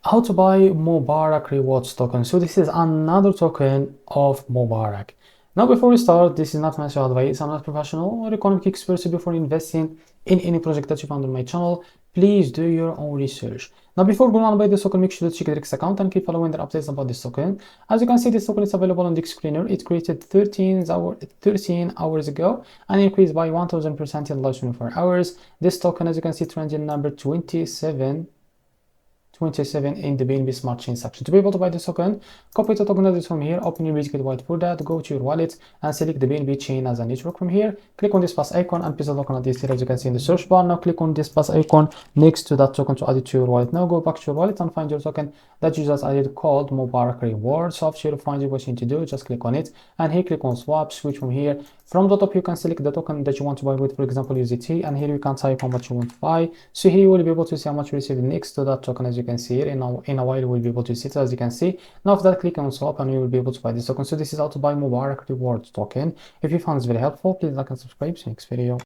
How to buy Mubarak rewards token. So this is another token of Mubarak. Now before we start, this is not financial advice. I'm not professional or economic expert. So before investing in any project that you found on my channel, please do your own research. Now before going on by this token, make sure to check the Rex account and keep following the updates about this token. As you can see, this token is available on the screener. It created 13 hours ago and increased by 1000% in the last 24 hours. This token, as you can see, trending number 27 in the BNB Smart Chain section. To be able to buy this token, copy the token address from here, open your basically wallet for that, go to your wallet and select the BNB chain as a network from here. Click on this plus icon and paste the token address here as you can see in the search bar. Now click on this plus icon next to that token to add it to your wallet. Now go back to your wallet and find your token that you just added called Mubarak Rewards. So after you find it, what you need to do, just click on it and here click on swap, switch from here. From the top, you can select the token that you want to buy with, for example, USDT, and here you can type how much you want to buy. So here you will be able to see how much you receive next to that token, as you can see here. In a while, you will be able to see it, as you can see. Now, after that, click on swap, and you will be able to buy this token. So this is how to buy Mubarak Rewards token. If you found this very helpful, please like and subscribe. See you next video.